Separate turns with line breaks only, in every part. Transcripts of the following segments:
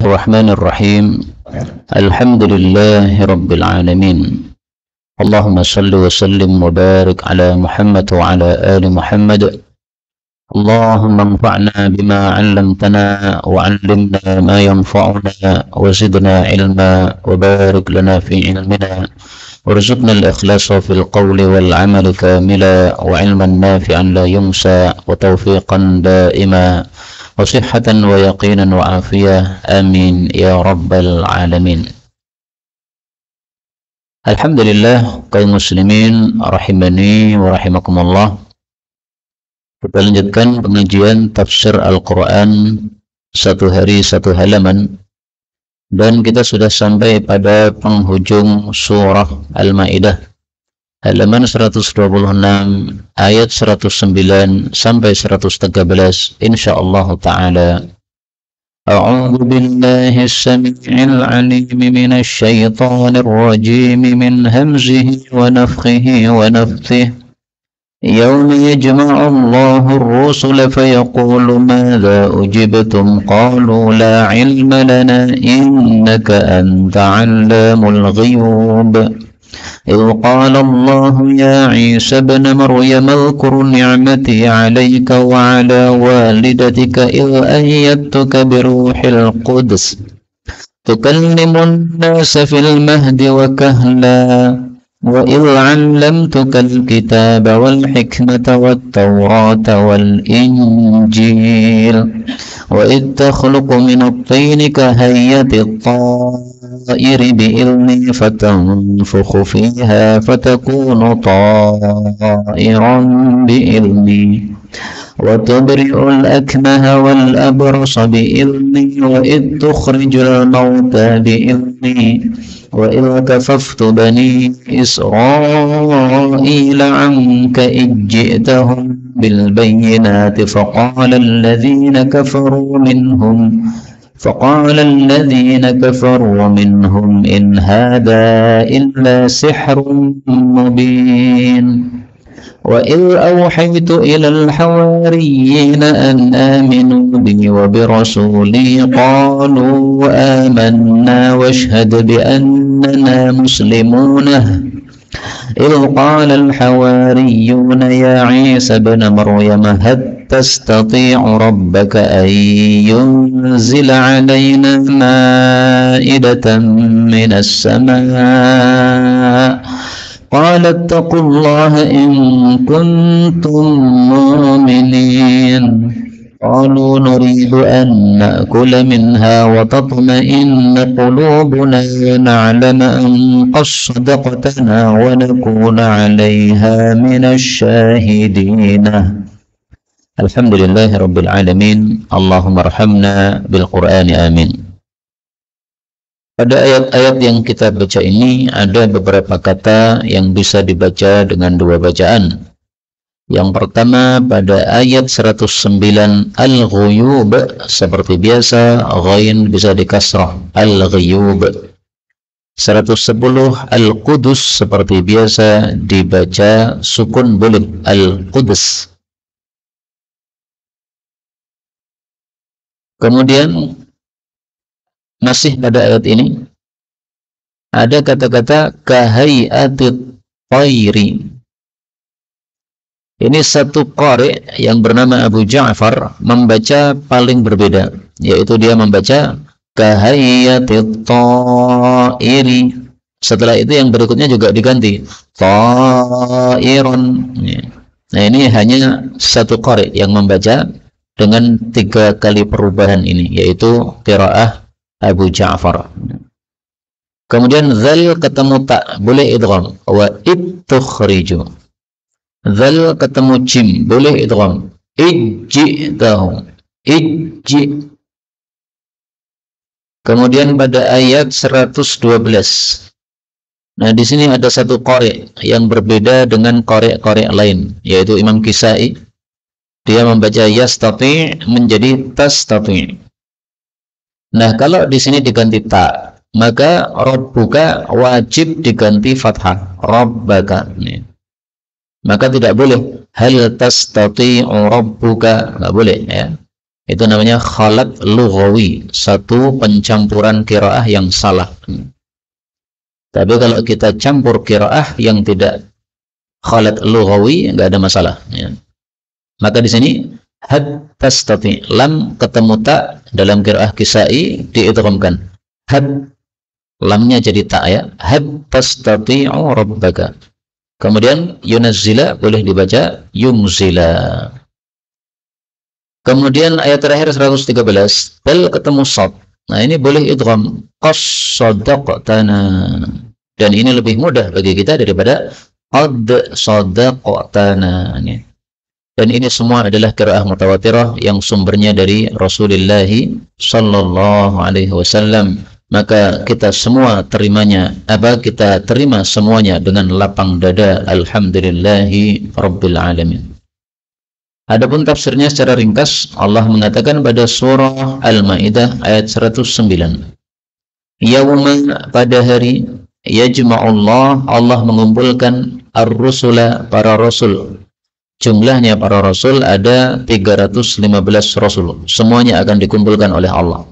الرحمن الرحيم الحمد لله رب العالمين اللهم صل وسلم وبارك على محمد وعلى آل محمد اللهم انفعنا بما علمتنا وعلمنا ما ينفعنا وزدنا علما وبارك لنا في علمنا وارزقنا الإخلاص في القول والعمل كاملا وعلما نافعا لا ينسى وتوفيقا دائما وصحة ويقينا وعافية آمين يا رب العالمين. Alhamdulillah kaum muslimin rahimani wa rahimakumullah. Kita lanjutkan pengajian tafsir Al-Quran satu hari satu halaman, dan kita sudah sampai pada penghujung surah Al-Maidah halaman 126 ayat 109 sampai 113 insyaallah taala. A'udzu billahi as-sami'il 'alim minasy syaithanir rajim min hamzihi wa nafthihi wa nafthihi. Yawma yajma'u Allahu ar-rusula fayaqulu madza ujibtum qalu la 'ilma lana innaka anta 'allamul ghuyub. إذ قال الله يا عيسى ابن مريم اذكر نعمتي عليك وعلى والدتك إذ أيدتك بروح القدس تكلم الناس في المهد وكهلا وإذ علمتك الكتاب والحكمة والتوراة والإنجيل وإذ تخلق من الطين كهيئة الطائر بإذني فتنفخ فيها فتكون طائرا بإذني وتبرئ الأكمه والأبرص بإذني وإذ تخرج الموتى بإذني وإذ كففت بني إسرائيل عنك إذ جئتهم بالبينات فقال الذين كفروا منهم إن هذا إلا سحر مبين. وإذ أوحيت إلى الحواريين أن آمنوا بي وبرسولي قالوا آمنا واشهد بأننا مسلمون. إذ قال الحواريون يا عيسى ابن مريم هل تستطيع ربك أن ينزل علينا مائدة من السماء قال اتقوا الله إن كنتم مؤمنين. قالوا نريد أن نأكل منها وتطمئن قلوبنا ونعلم أن قد صدقتنا ونكون عليها من الشاهدين. Alhamdulillahi Rabbil Alamin. Allahumma arhamna bil Qur'ani amin. Pada ayat-ayat yang kita baca ini ada beberapa kata yang bisa dibaca dengan dua bacaan. Yang pertama pada ayat 109 al-ghuyub, seperti biasa ghain bisa dikasrah al-ghuyub. 110 al-qudus, seperti biasa dibaca sukun boleh al-qudus. Kemudian masih pada ayat ini ada kata-kata kahai'atit tayri. Ini satu qari yang bernama Abu Ja'far membaca paling berbeda, yaitu dia membaca kahai'atit tayri. Setelah itu yang berikutnya juga diganti ta'iron. Nah, ini hanya satu qari yang membaca dengan 3 kali perubahan ini, yaitu qiraah Abu Ja'far. Kemudian zal ketemu tak, boleh idgham. Wa ittukhriju. Zal ketemu jim, boleh idgham. Ijji'tahu. Ijji. Kemudian pada ayat 112. Nah, di sini ada satu qari yang berbeda dengan qari-qari lain, yaitu Imam Kisai. Dia membaca yastati menjadi tastati. Nah, kalau di sini diganti ta, maka rabbuka wajib diganti fathah, rabbaka. Maka tidak boleh hal tastati'u rabbuka, enggak boleh ya. Itu namanya khalat lughawi, satu pencampuran qiraah yang salah. Tapi kalau kita campur qiraah yang tidak khalat lughawi, enggak ada masalah, ya. Maka di sini had tastati, lam ketemu ta dalam qiraah Kisai diidghamkan. Had, lamnya jadi ta, ya. Had tastati'u rabbaka. Kemudian yunazzila boleh dibaca yunzila. Kemudian ayat terakhir 113, bal ketemu sad. Nah, ini boleh idgham, qas-sadaqtana. Dan ini lebih mudah bagi kita daripada qad sadaqtana. Dan ini semua adalah qiraah mutawatirah yang sumbernya dari Rasulullah sallallahu alaihi wasallam. Maka kita semua terimanya, kita terima semuanya dengan lapang dada. Alhamdulillahi rabbil alamin. Adapun tafsirnya secara ringkas, Allah mengatakan pada surah Al-Maidah ayat 109. Yauma, pada hari, yajma'ullah, Allah mengumpulkan ar-rusula, para rasul. Jumlahnya para rasul ada 315 rasul. Semuanya akan dikumpulkan oleh Allah.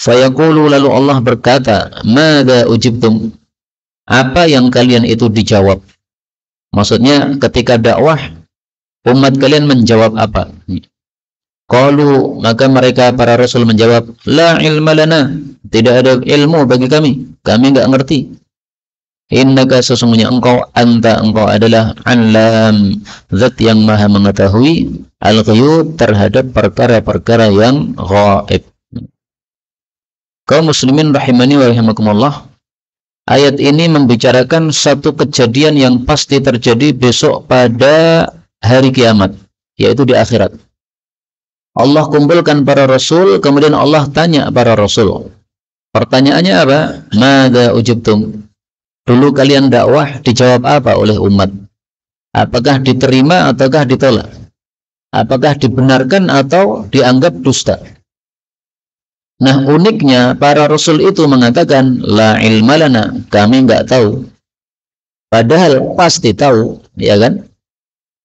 Fayaqulu, lalu Allah berkata, madza ujibtum? Apa yang kalian itu dijawab? Maksudnya ketika dakwah, umat kalian menjawab apa? Qalu, maka mereka para rasul menjawab, la ilma lana, tidak ada ilmu bagi kami enggak ngerti. Innaka, sesungguhnya engkau, engkau adalah alam, zat yang maha mengetahui, al-ghuyub, terhadap perkara-perkara yang ghaib. Kaum muslimin rahimani wa rahimakumullah, ayat ini membicarakan satu kejadian yang pasti terjadi besok pada hari kiamat, yaitu di akhirat. Allah kumpulkan para rasul, kemudian Allah tanya para rasul. Pertanyaannya apa? Madza ujibtum? Dulu kalian dakwah dijawab apa oleh umat? Apakah diterima ataukah ditolak? Apakah dibenarkan atau dianggap dusta? Nah, uniknya para rasul itu mengatakan la ilma lana, kami enggak tahu. Padahal pasti tahu, ya kan?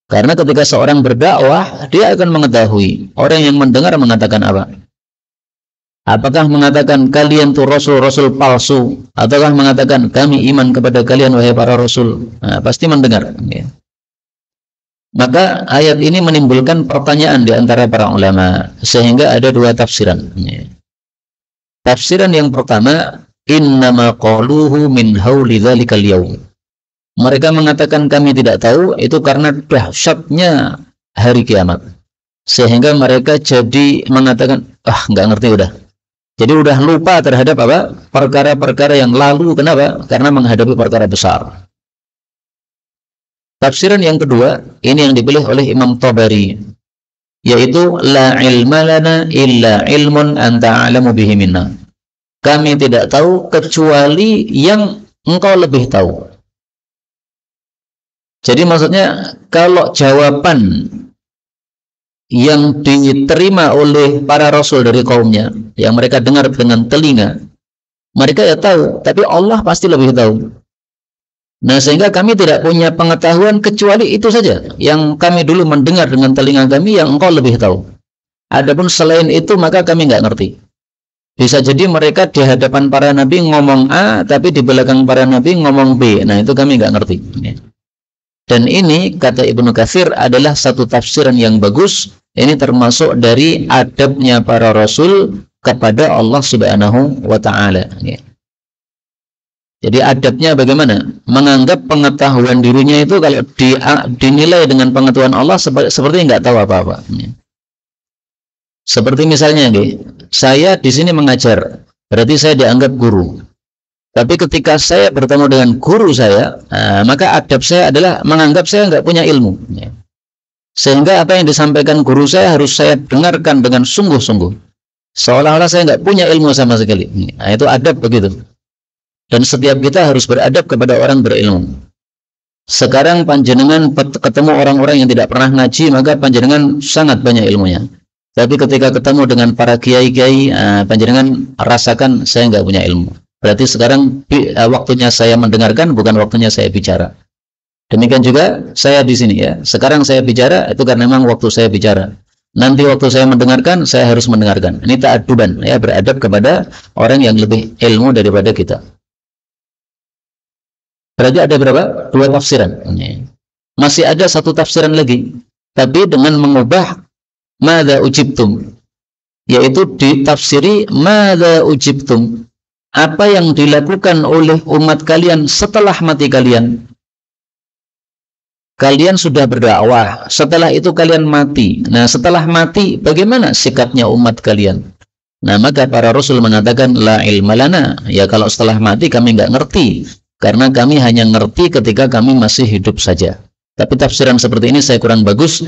Karena ketika seorang berdakwah, dia akan mengetahui. Orang yang mendengar mengatakan apa? Apakah mengatakan kalian tuh rasul-rasul palsu, ataukah mengatakan kami iman kepada kalian wahai para rasul? Nah, pasti mendengar, ya. Maka ayat ini menimbulkan pertanyaan di antara para ulama, sehingga ada dua tafsiran, ya. Tafsiran yang pertama, innama qaluhu min hauli dzalikal yaum. Mereka mengatakan kami tidak tahu, itu karena dahsyatnya hari kiamat. Sehingga mereka jadi mengatakan, nggak ngerti udah. Jadi udah lupa terhadap apa? Perkara-perkara yang lalu. Kenapa? Karena menghadapi perkara besar. Tafsiran yang kedua, ini yang dipilih oleh Imam Tabari, yaitu la ilma lana illa ilmun anta a'lamu bihi minna. Kami tidak tahu kecuali yang engkau lebih tahu. Jadi maksudnya kalau jawaban yang diterima oleh para rasul dari kaumnya, yang mereka dengar dengan telinga, mereka ya tahu, tapi Allah pasti lebih tahu. Nah, sehingga kami tidak punya pengetahuan kecuali itu saja yang kami dulu mendengar dengan telinga kami, yang engkau lebih tahu. Adapun selain itu maka kami nggak ngerti. Bisa jadi mereka di hadapan para nabi ngomong A, tapi di belakang para nabi ngomong B. Nah, itu kami nggak ngerti. Dan ini, kata Ibnu Katsir, adalah satu tafsiran yang bagus. Ini termasuk dari adabnya para rasul kepada Allah Subhanahu wa Ta'ala. Jadi adabnya bagaimana? Menganggap pengetahuan dirinya itu kalau dinilai dengan pengetahuan Allah seperti nggak tahu apa-apa. Seperti misalnya, saya di sini mengajar, berarti saya dianggap guru. Tapi ketika saya bertemu dengan guru saya, maka adab saya adalah menganggap saya nggak punya ilmu. Sehingga apa yang disampaikan guru saya harus saya dengarkan dengan sungguh-sungguh. Seolah-olah saya nggak punya ilmu sama sekali. Nah, itu adab begitu. Dan setiap kita harus beradab kepada orang berilmu. Sekarang panjenengan ketemu orang-orang yang tidak pernah ngaji, maka panjenengan sangat banyak ilmunya. Tapi ketika ketemu dengan para kiai-kiai, panjenengan rasakan saya nggak punya ilmu. Berarti sekarang waktunya saya mendengarkan, bukan waktunya saya bicara. Demikian juga saya di sini, ya. Sekarang saya bicara itu karena memang waktu saya bicara. Nanti waktu saya mendengarkan, saya harus mendengarkan. Ini ta'adduban, ya, beradab kepada orang yang lebih ilmu daripada kita. Berarti ada berapa? Dua tafsiran. Masih ada satu tafsiran lagi, tapi dengan mengubah madza ujibtum, yaitu ditafsiri madza ujibtum, apa yang dilakukan oleh umat kalian setelah mati kalian. Kalian sudah berdakwah, setelah itu kalian mati. Nah, setelah mati, bagaimana sikapnya umat kalian? Nah, maka para rasul mengatakan, la ilma lana. Ya, kalau setelah mati kami nggak ngerti, karena kami hanya ngerti ketika kami masih hidup saja. Tapi tafsiran seperti ini saya kurang bagus,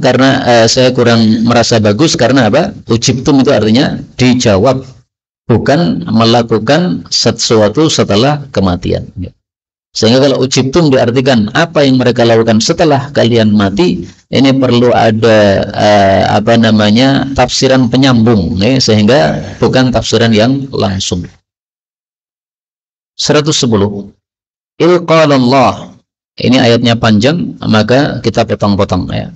karena saya kurang merasa bagus, karena apa? Ujibtum itu artinya dijawab, bukan melakukan sesuatu setelah kematian. Sehingga kalau ujibtum diartikan apa yang mereka lakukan setelah kalian mati, ini perlu ada tafsiran penyambung, sehingga bukan tafsiran yang langsung. 110. Ilqalallah. Ini ayatnya panjang, maka kita potong-potong, ya.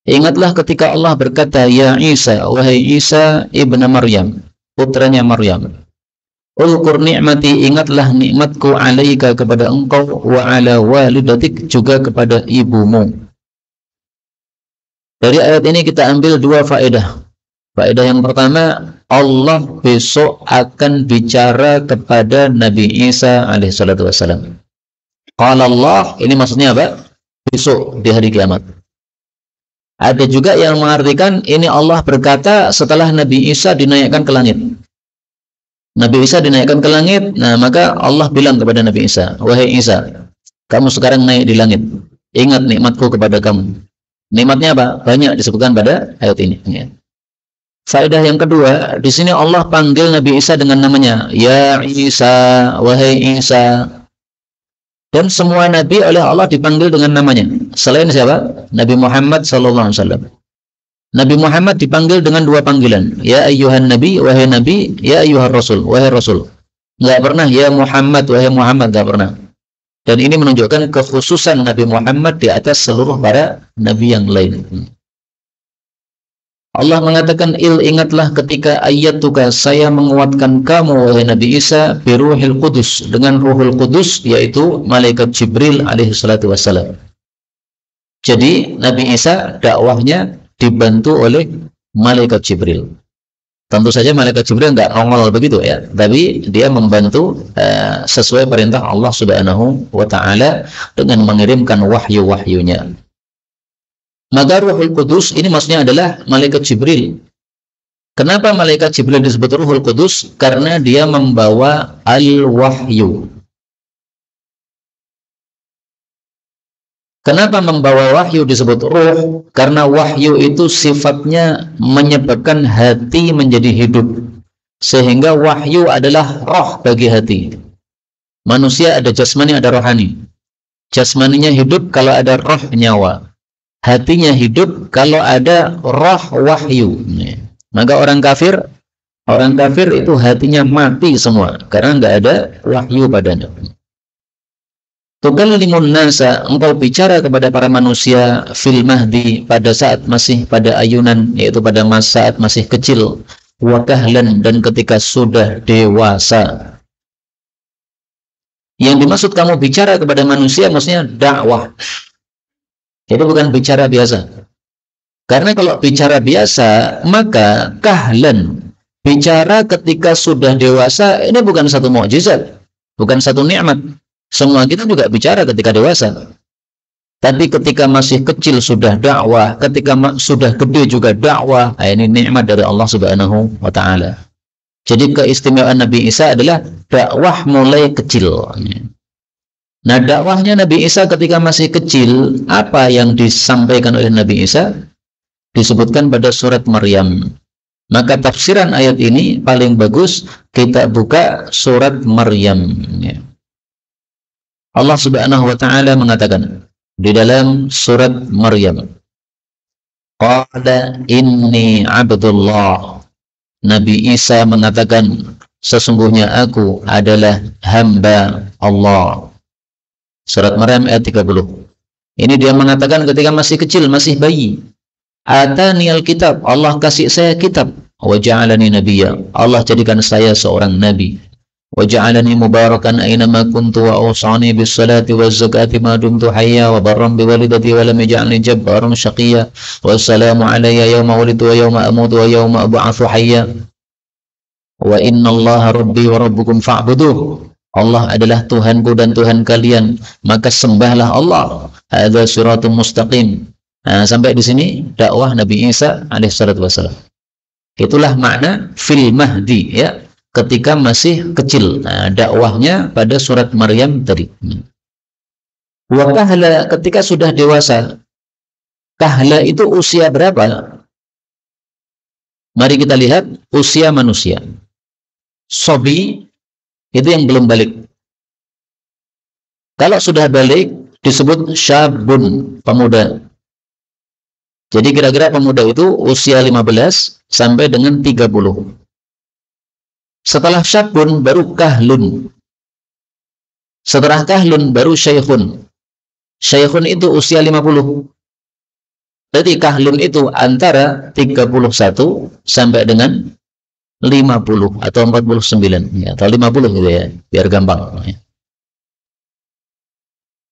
Ingatlah ketika Allah berkata, ya Isa, wahai Isa ibn Maryam, putranya Maryam. Ulkur ni'mati, ingatlah nikmatku alaika kepada engkau, wa ala walidatik, juga kepada ibumu. Dari ayat ini kita ambil dua faedah. Faedah yang pertama, Allah besok akan bicara kepada Nabi Isa alaihissalatu wassalam. Qala Allah, ini maksudnya apa? Besok di hari kiamat. Ada juga yang mengartikan ini Allah berkata setelah Nabi Isa dinaikkan ke langit. Nabi Isa dinaikkan ke langit, nah maka Allah bilang kepada Nabi Isa, wahai Isa, kamu sekarang naik di langit. Ingat nikmatku kepada kamu. Nikmatnya apa? Banyak disebutkan pada ayat ini. Faedah yang kedua, di sini Allah panggil Nabi Isa dengan namanya, ya Isa, wahai Isa. Dan semua nabi oleh Allah dipanggil dengan namanya. Selain siapa? Nabi Muhammad SAW. Nabi Muhammad dipanggil dengan dua panggilan. Ya ayyuhan nabi, wahai nabi. Ya ayyuhar rasul, wahai rasul. Nggak pernah ya Muhammad, wahai Muhammad, nggak pernah. Dan ini menunjukkan kekhususan Nabi Muhammad di atas seluruh para nabi yang lain. Allah mengatakan, ingatlah ketika ayatuka, saya menguatkan kamu wahai Nabi Isa biruhil Qudus, dengan Ruhul Qudus, yaitu malaikat Jibril alaihi salatu wassalam. Jadi Nabi Isa dakwahnya dibantu oleh malaikat Jibril. Tentu saja malaikat Jibril nggak nongol begitu, ya, tapi dia membantu sesuai perintah Allah Subhanahu wa taala dengan mengirimkan wahyu-wahyunya. Maka Ruhul Qudus ini maksudnya adalah malaikat Jibril. Kenapa malaikat Jibril disebut Ruhul Qudus? Karena dia membawa al-wahyu. Kenapa membawa wahyu disebut ruh? Karena wahyu itu sifatnya menyebabkan hati menjadi hidup. Sehingga wahyu adalah roh bagi hati. Manusia ada jasmani, ada rohani. Jasmaninya hidup kalau ada roh, nyawa. Hatinya hidup kalau ada roh, wahyu. Maka orang kafir itu hatinya mati semua karena nggak ada wahyu padanya. Tukallimun nasa, engkau bicara kepada para manusia fil mahdi, pada saat masih pada ayunan, yaitu pada saat masih kecil, wa kahlan, dan ketika sudah dewasa. Yang dimaksud kamu bicara kepada manusia maksudnya dakwah. Itu bukan bicara biasa. Karena kalau bicara biasa, maka kahlan, bicara ketika sudah dewasa, ini bukan satu mukjizat, bukan satu nikmat. Semua kita juga bicara ketika dewasa. Tapi ketika masih kecil sudah dakwah, ketika sudah gede juga dakwah, ini nikmat dari Allah Subhanahu wa taala. Jadi keistimewaan Nabi Isa adalah dakwah mulai kecil. Nah, dakwahnya Nabi Isa ketika masih kecil, apa yang disampaikan oleh Nabi Isa? Disebutkan pada surat Maryam. Maka tafsiran ayat ini paling bagus kita buka surat Maryam. Allah Subhanahu wa taala mengatakan di dalam surat Maryam, qala inni abdullah. Nabi Isa mengatakan, sesungguhnya aku adalah hamba Allah. Surat Maryam ayat 30. Ini dia mengatakan ketika masih kecil, masih bayi. Ataniyal kitab, Allah kasih saya kitab. Wa ja'alani nabiyya, Allah jadikan saya seorang nabi. Wa ja'alani mubarakan aynama kuntu wa awsani bis salati waz zakati ma dumtu hayya wa barran bi walidati wa lam yaj'alni jabbaran shaqiyya. Wassalamu alayya yawma wulidtu wa yawma amutu wa yawma ab'atsu hayya. Wa inna Allaha rabbi wa rabbukum fa'buduh. Allah adalah Tuhanku dan Tuhan kalian, maka sembahlah Allah. Hadza siratum mustaqim. Nah, sampai di sini dakwah Nabi Isa alaihissalatu wassalam. Itulah makna fil mahdi, ya, ketika masih kecil. Nah, dakwahnya pada surat Maryam tadi. Wa kahla, ketika sudah dewasa. Kahla itu usia berapa? Mari kita lihat usia manusia. Sobi itu yang belum balik. Kalau sudah balik disebut syabun, pemuda. Jadi kira-kira pemuda itu usia 15 sampai dengan 30. Setelah syabun baru kahlun. Setelah kahlun baru syaikhun. Syaikhun itu usia 50. Jadi kahlun itu antara 31 sampai dengan 50 atau 49 ya, atau 50 gitu ya, biar gampang ya.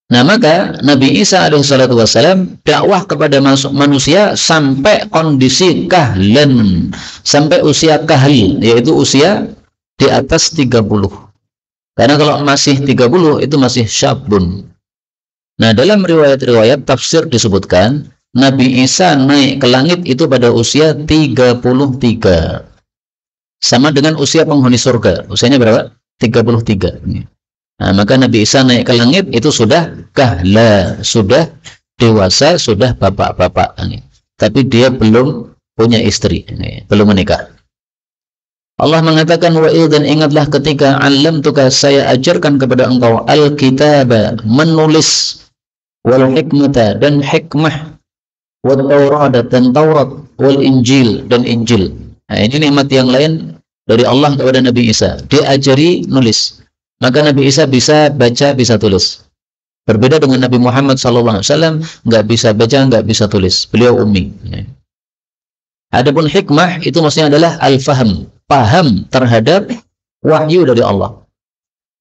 Nah, maka Nabi Isa alaihissalatu wassalam dakwah kepada manusia sampai kondisi kahlan, sampai usia kahl, yaitu usia di atas 30. Karena kalau masih 30 itu masih syabun. Nah, dalam riwayat-riwayat tafsir disebutkan Nabi Isa naik ke langit itu pada usia 33. Sama dengan usia penghuni surga. Usianya berapa? 33. Nah, maka Nabi Isa naik ke langit itu sudah kahla, sudah dewasa, sudah bapak-bapak. Tapi dia belum punya istri, belum menikah. Allah mengatakan, wa dan ingatlah ketika alamtuka, saya ajarkan kepada engkau al-kitaba, menulis, wal hikmata, dan hikmah, wal taurat, dan taurat, wal injil, dan injil. Nah, ini nikmat yang lain dari Allah kepada Nabi Isa. Diajari nulis. Maka Nabi Isa bisa baca, bisa tulis. Berbeda dengan Nabi Muhammad SAW, nggak bisa baca, nggak bisa tulis. Beliau ummi. Adapun hikmah itu maksudnya adalah al-faham, paham terhadap wahyu dari Allah.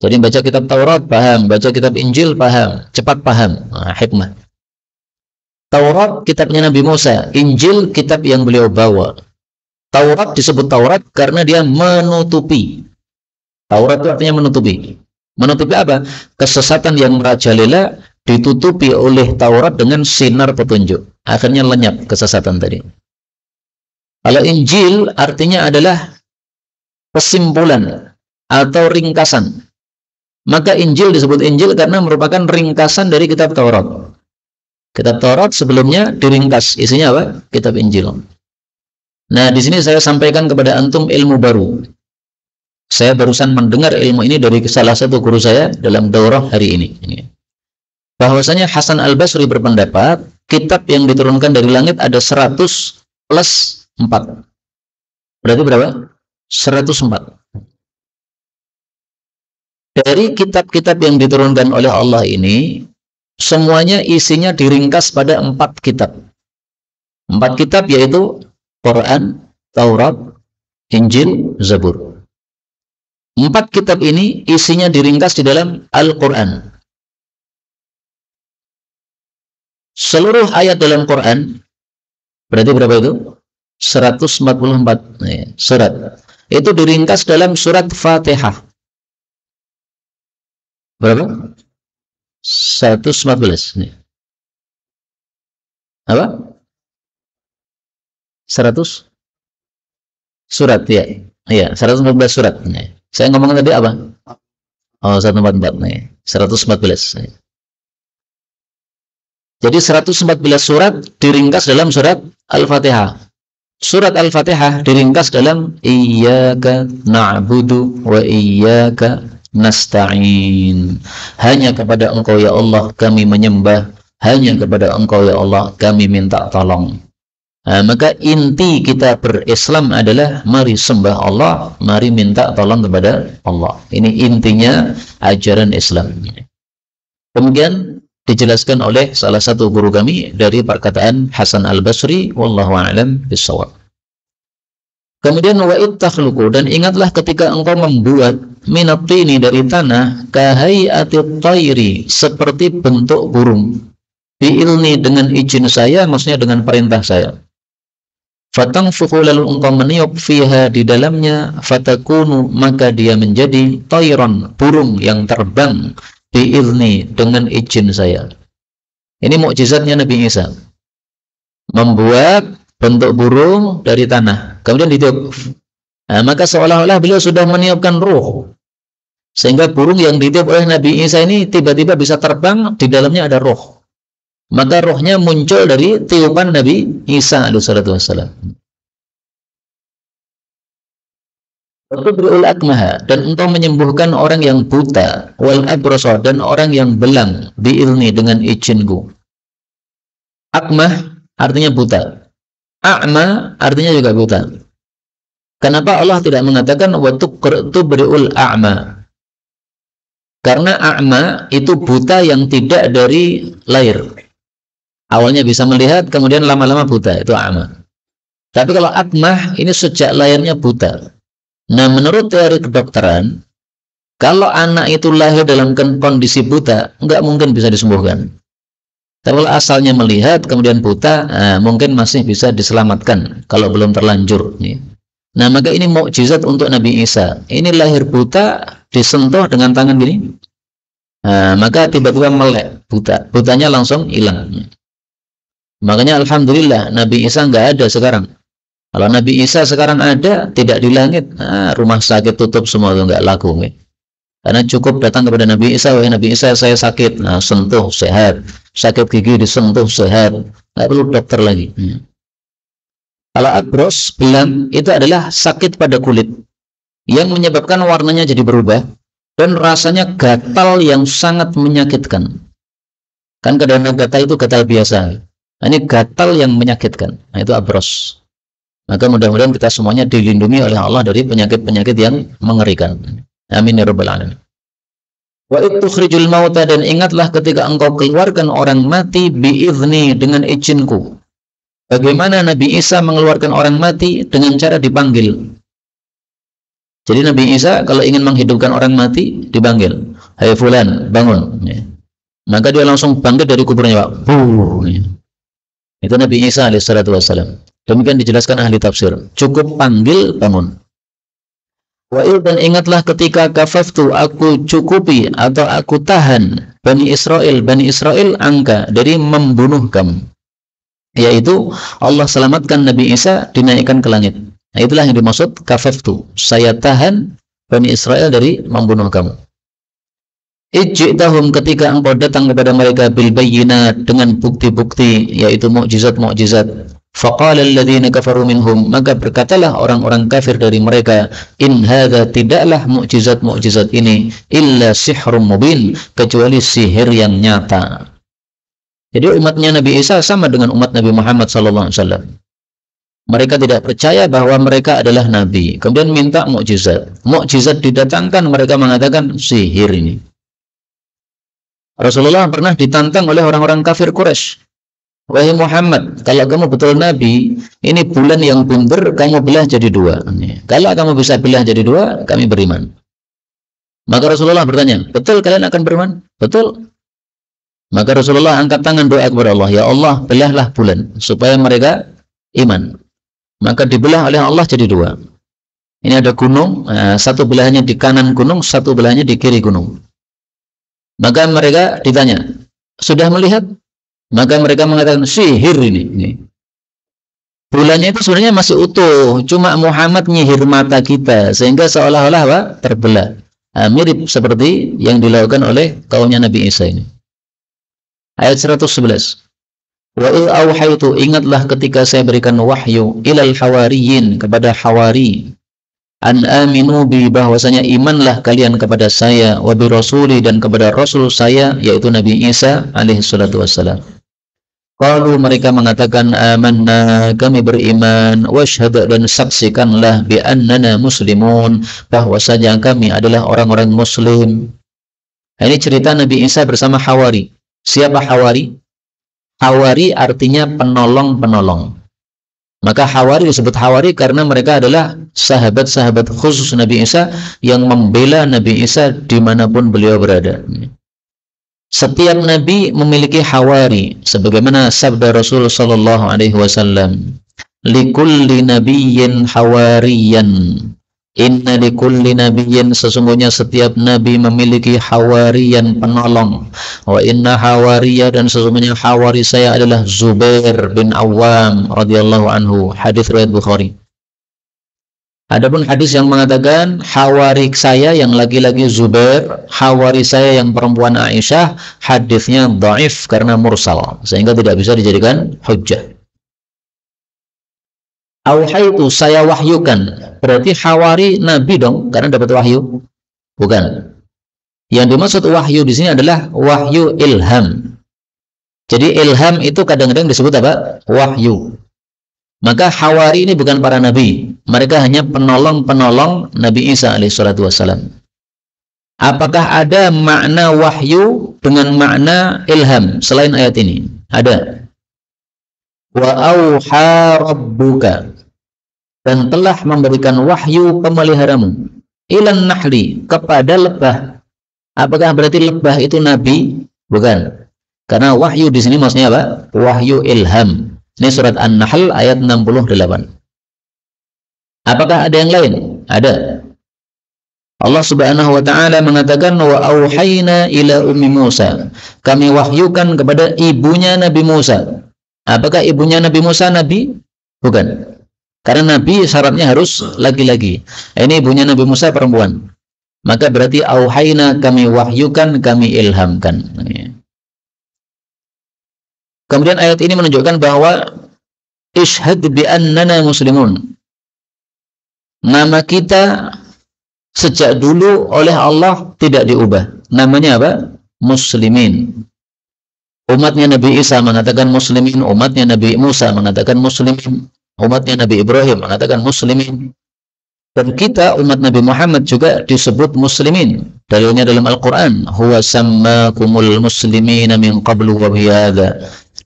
Jadi baca kitab Taurat paham, baca kitab Injil paham, cepat paham. Nah, hikmah. Taurat kitabnya Nabi Musa, Injil kitab yang beliau bawa. Taurat disebut Taurat karena dia menutupi. Taurat itu artinya menutupi. Menutupi apa? Kesesatan yang merajalela ditutupi oleh Taurat dengan sinar petunjuk. Akhirnya lenyap kesesatan tadi. Kalau Injil artinya adalah kesimpulan atau ringkasan. Maka Injil disebut Injil karena merupakan ringkasan dari kitab Taurat. Kitab Taurat sebelumnya diringkas. Isinya apa? Kitab Injil. Nah, di sini saya sampaikan kepada antum ilmu baru. Saya barusan mendengar ilmu ini dari salah satu guru saya dalam daurah hari ini. Bahwasanya Hasan Al-Basri berpendapat, kitab yang diturunkan dari langit ada 100 plus 4. Berarti berapa? 104. Dari kitab-kitab yang diturunkan oleh Allah ini, semuanya isinya diringkas pada 4 kitab. 4 kitab yaitu Quran, Taurat, Injil, Zabur. 4 kitab ini isinya diringkas di dalam Al-Quran. Seluruh ayat dalam Quran, berarti berapa itu? 144 surat. Itu diringkas dalam surat Fatihah. Berapa? 114. Apa? 100 surat ya. Iya, 114 surat. Saya ngomong tadi apa? Oh, 144 nih. 114. Jadi 114 surat diringkas dalam surat Al-Fatihah. Surat Al-Fatihah diringkas dalam Iyyaka na'budu wa iyyaka nasta'in. Hanya kepada Engkau ya Allah kami menyembah, hanya kepada Engkau ya Allah kami minta tolong. Nah, maka inti kita berislam adalah mari sembah Allah, mari minta tolong kepada Allah. Ini intinya ajaran Islam. Kemudian dijelaskan oleh salah satu guru kami dari perkataan Hasan Al-Basri, wallahu a'lam bishawab. Kemudian wa ittakhluqu, dan ingatlah ketika engkau membuat minat tini dari tanah kahai'atit thairi, seperti bentuk burung, biilni, dengan izin saya, maksudnya dengan perintah saya. Fatangfukhu, lalu engkau meniup, fiha, di dalamnya, fatakunu, maka dia menjadi tayran, burung yang terbang, biilni, dengan izin saya. Ini mukjizatnya Nabi Isa, membuat bentuk burung dari tanah, kemudian ditiup. Nah, maka seolah-olah beliau sudah meniupkan ruh, sehingga burung yang ditiup oleh Nabi Isa ini tiba-tiba bisa terbang, di dalamnya ada roh. Maka rohnya muncul dari tiupan Nabi Isa alaihissalatu wassalam. Watubri'ul akmaha, dan engkau menyembuhkan orang yang buta, wal abrasa, dan orang yang belang, biilni, dengan izinku. Akmah artinya buta, a'ma artinya juga buta. Kenapa Allah tidak mengatakan watubri'ul a'ma? Karena a'ma itu buta yang tidak dari lahir. Awalnya bisa melihat, kemudian lama-lama buta, itu a'ma. Tapi kalau akmah, ini sejak lahirnya buta. Nah, menurut teori kedokteran, kalau anak itu lahir dalam kondisi buta, nggak mungkin bisa disembuhkan. Tapi kalau asalnya melihat, kemudian buta, mungkin masih bisa diselamatkan, kalau belum terlanjur. Nah, maka ini mukjizat untuk Nabi Isa. Ini lahir buta, disentuh dengan tangan gini, maka tiba-tiba melek, butanya langsung hilang. Makanya alhamdulillah Nabi Isa nggak ada sekarang. Kalau Nabi Isa sekarang ada, tidak di langit, rumah sakit tutup semua, itu nggak laku. Karena cukup datang kepada Nabi Isa, wahai Nabi Isa, saya sakit, sentuh, sehat. Sakit gigi disentuh, sehat. Nggak perlu dokter lagi. Kalau abros, belang, itu adalah sakit pada kulit yang menyebabkan warnanya jadi berubah dan rasanya gatal yang sangat menyakitkan. Kan kadang-kadang gatal itu gatal biasa. Ini gatal yang menyakitkan. Nah, itu abros. Maka mudah-mudahan kita semuanya dilindungi oleh Allah dari penyakit-penyakit yang mengerikan. Amin ya rabbal alamin. Wa tukhrijul mauta, dan ingatlah ketika engkau keluarkan orang mati biizni, dengan izinku. Bagaimana Nabi Isa mengeluarkan orang mati? Dengan cara dipanggil. Jadi Nabi Isa kalau ingin menghidupkan orang mati, dipanggil, hai fulan, bangun. Maka dia langsung bangkit dari kuburnya, Pak. Itu Nabi Isa alaihissalatu wassalam. Demikian dijelaskan ahli tafsir. Cukup panggil, bangun. Wa'il, dan ingatlah ketika kafaftu, aku cukupi atau aku tahan Bani Israel angka dari membunuh kamu. Yaitu Allah selamatkan Nabi Isa, dinaikkan ke langit. Nah, itulah yang dimaksud kafaftu. Saya tahan Bani Israel dari membunuh kamu. Ij'tahum, ketika engkau datang kepada mereka bil bayyinat, dengan bukti-bukti, yaitu mukjizat-mukjizat. Faqala alladziina kafaru minhum, maka berkatalah orang-orang kafir dari mereka, in hadza, tidaklah mukjizat-mukjizat ini illa sihrun mubin, kecuali sihir yang nyata. Jadi umatnya Nabi Isa sama dengan umat Nabi Muhammad SAW. Mereka tidak percaya bahwa mereka adalah nabi, kemudian minta mukjizat. Mukjizat didatangkan, mereka mengatakan sihir ini. Rasulullah pernah ditantang oleh orang-orang kafir Quraisy. Wahai Muhammad, kalau kamu betul nabi, ini bulan yang bunder kamu belah jadi dua. Kalau kamu bisa belah jadi dua, kami beriman. Maka Rasulullah bertanya, betul kalian akan beriman? Betul. Maka Rasulullah angkat tangan, doa kepada Allah, ya Allah, belahlah bulan supaya mereka iman. Maka dibelah oleh Allah jadi dua. Ini ada gunung, satu belahnya di kanan gunung, satu belahnya di kiri gunung. Maka mereka ditanya, sudah melihat? Maka mereka mengatakan, sihir ini. Bulannya itu sebenarnya masih utuh, cuma Muhammad nyihir mata kita, sehingga seolah-olah terbelah. Mirip seperti yang dilakukan oleh kaumnya Nabi Isa ini. Ayat 111. Wa auhaitu, ingatlah ketika saya berikan wahyu ilal hawariyin, kepada hawari, an aminu bi, bahwasanya imanlah kalian kepada saya, wa bi rasuli, dan kepada rasul saya, yaitu Nabi Isa alaihi salatu wassalam. Qalu, mereka mengatakan, amanna, kami beriman, wasyhad, dan saksikanlah, bi annana muslimun, bahwasanya kami adalah orang-orang muslim. Ini cerita Nabi Isa bersama hawari, Siapa Hawari? Hawari artinya penolong-penolong. Maka Hawari disebut Hawari karena mereka adalah sahabat-sahabat khusus Nabi Isa yang membela Nabi Isa dimanapun beliau berada. Setiap Nabi memiliki Hawari, sebagaimana sabda Rasul Sallallahu Alaihi Wasallam, "Likulli nabiyyin hawariyan." Inna likulli nabiyyin, sesungguhnya setiap nabi memiliki hawariyan, penolong. Wa inna hawariya, dan sesungguhnya hawari saya adalah Zubair bin Awam radhiyallahu anhu. Hadis riwayat Bukhari. Adapun hadis yang mengatakan hawari saya yang laki-laki Zubair, hawari saya yang perempuan Aisyah, hadisnya dhaif karena mursal, sehingga tidak bisa dijadikan hujjah. Auhaitu, saya wahyukan, berarti Hawari nabi dong, karena dapat wahyu. Bukan. Yang dimaksud wahyu di sini adalah wahyu ilham. Jadi ilham itu kadang-kadang disebut apa? Wahyu. Maka Hawari ini bukan para nabi, mereka hanya penolong-penolong Nabi Isa alaihissalatu wassalam. Apakah ada makna wahyu dengan makna ilham selain ayat ini? Ada. Wa auha rabbuka, dan telah memberikan wahyu pemeliharamu, ilan nahli, kepada lebah. Apakah berarti lebah itu nabi? Bukan. Karena wahyu di sini maksudnya apa? Wahyu ilham. Ini surat An-Nahl ayat 68. Apakah ada yang lain? Ada. Allah Subhanahu wa taala mengatakan wa auhayna ila ummi Musa. Kami wahyukan kepada ibunya Nabi Musa. Apakah ibunya Nabi Musa nabi? Bukan. Karena nabi syaratnya harus laki-laki. Ini ibunya Nabi Musa perempuan. Maka berarti auhayna, kami wahyukan, kami ilhamkan. Kemudian ayat ini menunjukkan bahwa ishhad bi annana muslimun. Nama kita sejak dulu oleh Allah tidak diubah. Namanya apa? Muslimin. Umatnya Nabi Isa mengatakan muslimin, umatnya Nabi Musa mengatakan muslimin, umatnya Nabi Ibrahim mengatakan muslimin. Dan kita umat Nabi Muhammad juga disebut muslimin. Dalilnya dalam Al-Quran, huwa sammakumul muslimina min qablu wa bihadza.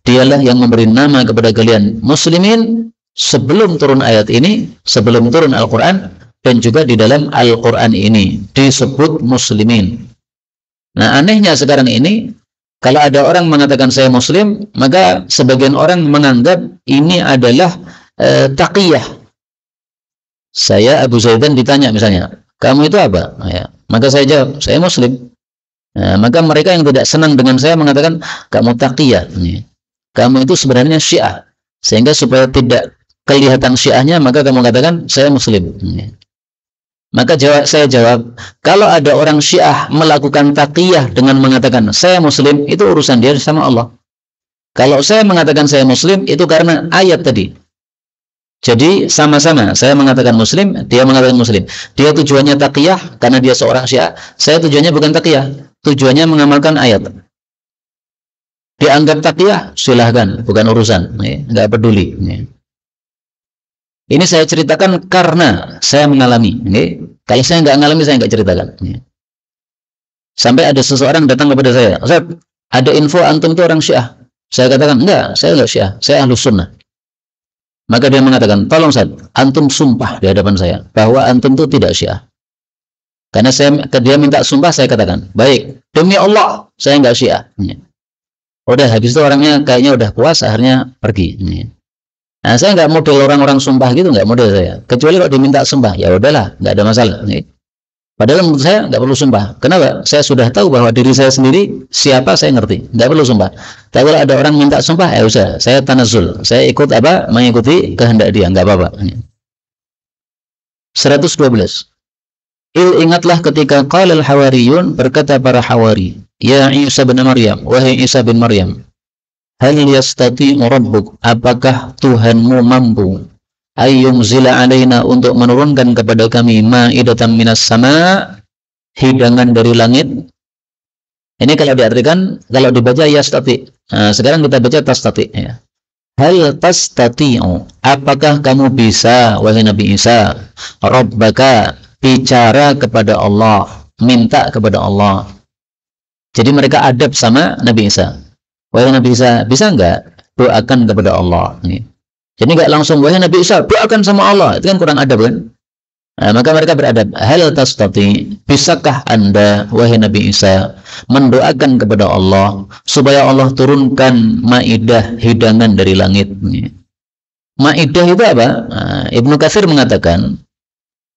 Dialah yang memberi nama kepada kalian muslimin sebelum turun ayat ini, sebelum turun Al-Quran, dan juga di dalam Al-Quran ini disebut muslimin. Nah, anehnya sekarang ini, kalau ada orang mengatakan saya muslim, maka sebagian orang menganggap ini adalah taqiyah. Saya Abu Zaidan ditanya misalnya, kamu itu apa? Ya. Maka saya jawab, saya muslim. Nah, maka mereka yang tidak senang dengan saya mengatakan, kamu taqiyah. Kamu itu sebenarnya Syiah. Sehingga supaya tidak kelihatan Syiahnya, maka kamu katakan, saya muslim. Maka saya jawab, kalau ada orang Syiah melakukan taqiyah dengan mengatakan saya muslim, itu urusan dia sama Allah. Kalau saya mengatakan saya muslim, itu karena ayat tadi. Jadi sama-sama, saya mengatakan muslim, dia mengatakan muslim. Dia tujuannya taqiyah karena dia seorang Syiah, saya tujuannya bukan taqiyah, tujuannya mengamalkan ayat. Dianggap taqiyah, silahkan, bukan urusan, nggak peduli. Ini saya ceritakan karena saya mengalami. Kalau saya nggak mengalami, saya nggak ceritakan. Sampai ada seseorang datang kepada saya, Ustaz, ada info antum itu orang Syiah. Saya katakan, enggak, saya nggak Syiah, saya Ahlus Sunnah. Maka dia mengatakan, tolong Ustaz, antum sumpah di hadapan saya bahwa antum itu tidak Syiah. Karena dia minta sumpah, saya katakan, baik, demi Allah, saya nggak Syiah. Udah, habis itu orangnya kayaknya udah puas, akhirnya pergi. Nah, saya nggak model orang-orang sumpah gitu, nggak model saya. Kecuali kalau diminta sumpah, ya udahlah, nggak ada masalah. Padahal menurut saya nggak perlu sumpah. Kenapa? Saya sudah tahu bahwa diri saya sendiri siapa, saya ngerti, nggak perlu sumpah. Tapi kalau ada orang minta sumpah, ya usah, saya tanazul, saya ikut apa? Mengikuti kehendak dia, nggak apa-apa. 112. Ingatlah ketika qala al-hawariyun, berkata para hawari, ya Isa bin Maryam, wahai Isa bin Maryam, hal yastati'u rabbuk, apakah Tuhanmu mampu ayyunzila alaina, untuk menurunkan kepada kami ma'idatan minas sama, hidangan dari langit. Ini kalau diartikan, kalau dibaca yastati. Nah, sekarang kita baca tastati, ya. Hal tastati'u, apakah kamu bisa, wahai Nabi Isa, rabbaka, bicara kepada Allah, minta kepada Allah. Jadi mereka adab sama Nabi Isa. Wahai Nabi Isa, bisa enggak doakan kepada Allah? Jadi enggak langsung wahai Nabi Isa, doakan sama Allah. Itu kan kurang adab kan? Nah, maka mereka beradab. Hal tastati, bisakah Anda wahai Nabi Isa mendoakan kepada Allah supaya Allah turunkan maidah hidangan dari langit? Maidah itu apa? Nah, Ibnu Katsir mengatakan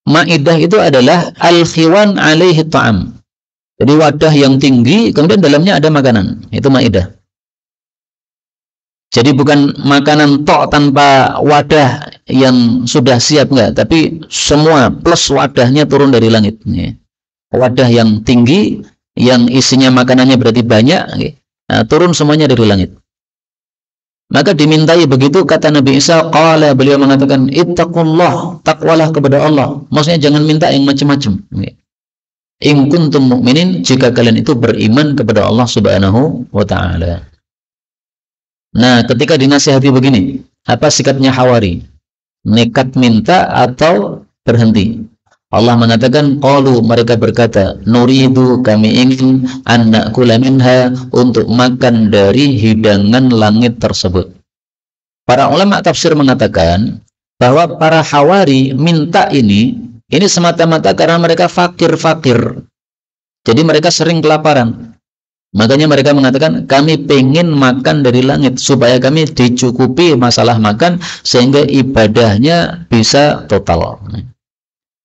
maidah itu adalah al-khiwan alaihi ta'am. Jadi wadah yang tinggi kemudian dalamnya ada makanan. Itu maidah. Jadi bukan makanan tok tanpa wadah yang sudah siap, enggak, tapi semua plus wadahnya turun dari langit. Wadah yang tinggi yang isinya makanannya berarti banyak, nah, turun semuanya dari langit. Maka dimintai begitu kata Nabi Isa, qala, beliau mengatakan ittaqullah, takwalah kepada Allah. Maksudnya jangan minta yang macam-macam. In kuntum mu'minin, jika kalian itu beriman kepada Allah Subhanahu wa taala. Nah, ketika dinasihati begini, apa sikapnya Hawari? Nekat minta atau berhenti? Allah mengatakan, qalu, mereka berkata, nuridu, kami ingin an na'kula minha, untuk makan dari hidangan langit tersebut. Para ulama tafsir mengatakan bahwa para Hawari minta ini semata-mata karena mereka fakir-fakir. Jadi mereka sering kelaparan. Makanya mereka mengatakan, kami pengen makan dari langit supaya kami dicukupi masalah makan sehingga ibadahnya bisa total.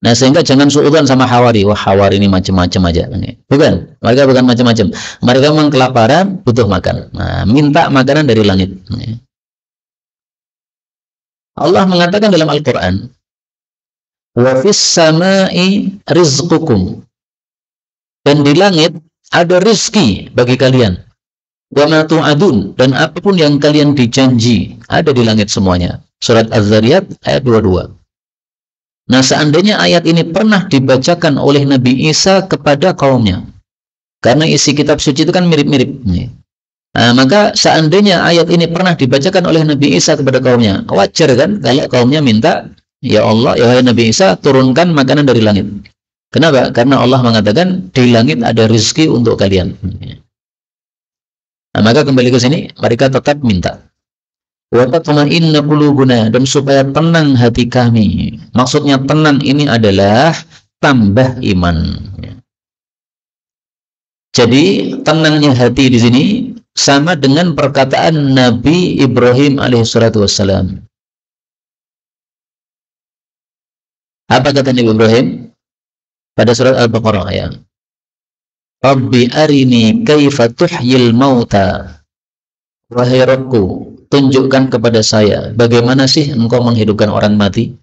Nah, sehingga jangan suudzon sama Hawari. Wah, Hawari ini macam-macam aja. Bukan, mereka bukan macam-macam. Mereka memang kelaparan, butuh makan. Nah, minta makanan dari langit. Allah mengatakan dalam Al-Quran, wa fis samai rizqukum, dan di langit ada rizki bagi kalian. Wa ma tu'adun, dan apapun yang kalian dijanji ada di langit semuanya. Surat Az-Zariyat ayat 22. Nah, seandainya ayat ini pernah dibacakan oleh Nabi Isa kepada kaumnya, karena isi kitab suci itu kan mirip-mirip. Nah, maka seandainya ayat ini pernah dibacakan oleh Nabi Isa kepada kaumnya, wajar kan kalau kaumnya minta, ya Allah, ya Nabi Isa, turunkan makanan dari langit. Kenapa? Karena Allah mengatakan di langit ada rezeki untuk kalian. Nah, maka kembali ke sini, mereka tetap minta. Wa tatma'inna qulubuna, dan supaya tenang hati kami. Maksudnya tenang ini adalah tambah iman. Jadi tenangnya hati di sini sama dengan perkataan Nabi Ibrahim alaihissalatu wassalam. Apa kata Nabi Ibrahim? Pada surat Al-Baqarah ya. Rabbi arini kaifa tuhyil mauta. Wahai Rabbku, tunjukkan kepada saya bagaimana sih engkau menghidupkan orang mati.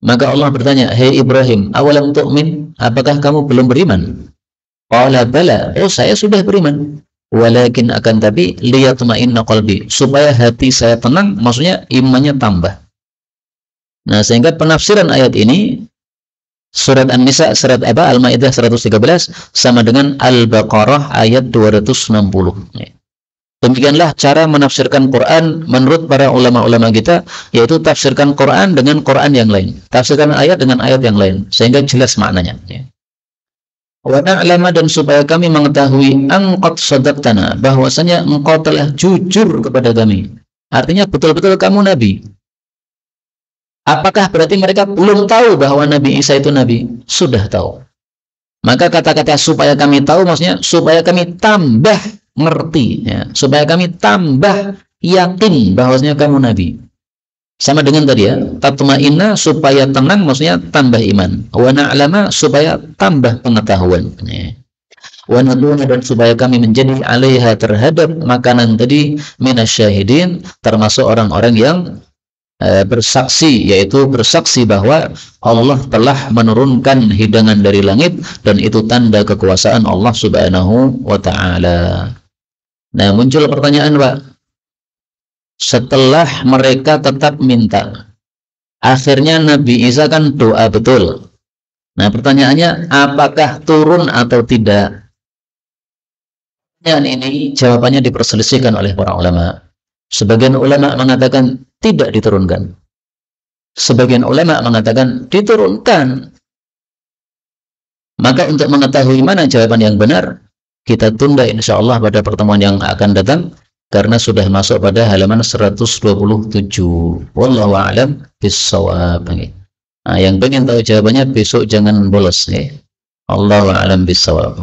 Maka Allah bertanya, hei Ibrahim, awalam tu'min, apakah kamu belum beriman? Qala bala, oh saya sudah beriman. Walakin, akan tapi, liyatma'inna qalbi, supaya hati saya tenang, maksudnya imannya tambah. Nah, sehingga penafsiran ayat ini surat An-Nisa, surat Al-Maidah 113 sama dengan Al-Baqarah ayat 260. Demikianlah cara menafsirkan Quran menurut para ulama-ulama kita, yaitu tafsirkan Quran dengan Quran yang lain, tafsirkan ayat dengan ayat yang lain, sehingga jelas maknanya. Wa na'lama, dan supaya kami mengetahui angqad sadaqtana, bahwasanya engkau telah jujur kepada kami. Artinya betul-betul kamu Nabi. Apakah berarti mereka belum tahu bahwa Nabi Isa itu Nabi? Sudah tahu. Maka kata-kata supaya kami tahu, maksudnya supaya kami tambah ngerti, ya. Supaya kami tambah yakin bahwasanya kamu Nabi. Sama dengan tadi ya, tatma'inna, supaya tenang, maksudnya tambah iman. Wa na'lama, supaya tambah pengetahuan. Wa naduna, dan supaya kami menjadi alaiha, terhadap makanan tadi, minasyahidin, termasuk orang-orang yang bersaksi, yaitu bersaksi bahwa Allah telah menurunkan hidangan dari langit, dan itu tanda kekuasaan Allah Subhanahu wa ta'ala. Nah, muncul pertanyaan, Pak, setelah mereka tetap minta, akhirnya Nabi Isa kan doa betul. Nah, pertanyaannya, apakah turun atau tidak? Dan ini jawabannya diperselisihkan oleh para ulama. Sebagian ulama mengatakan tidak diturunkan. Sebagian ulama mengatakan diturunkan. Maka untuk mengetahui mana jawaban yang benar, kita tunda insya Allah pada pertemuan yang akan datang. karena sudah masuk pada halaman 127. Wallahu a'lam bissawab. Nah, yang pengen tahu jawabannya besok jangan bolos ya. Allahu a'lam bissawab.